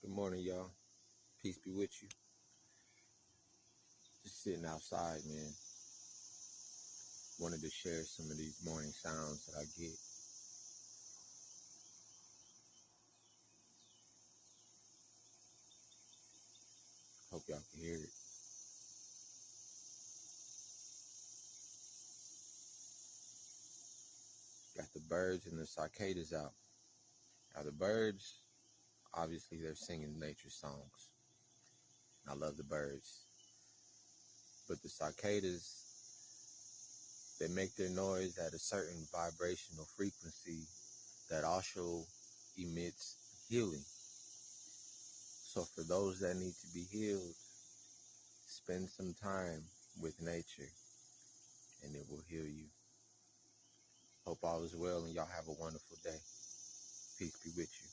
Good morning, y'all. Peace be with you. Just sitting outside, man. Wanted to share some of these morning sounds that I get. Hope y'all can hear it. Got the birds and the cicadas out. Now the birds, obviously they're singing nature songs. I love the birds. But the cicadas, they make their noise at a certain vibrational frequency that also emits healing. So for those that need to be healed, spend some time with nature and it will heal you. Hope all is well and y'all have a wonderful day. Peace be with you.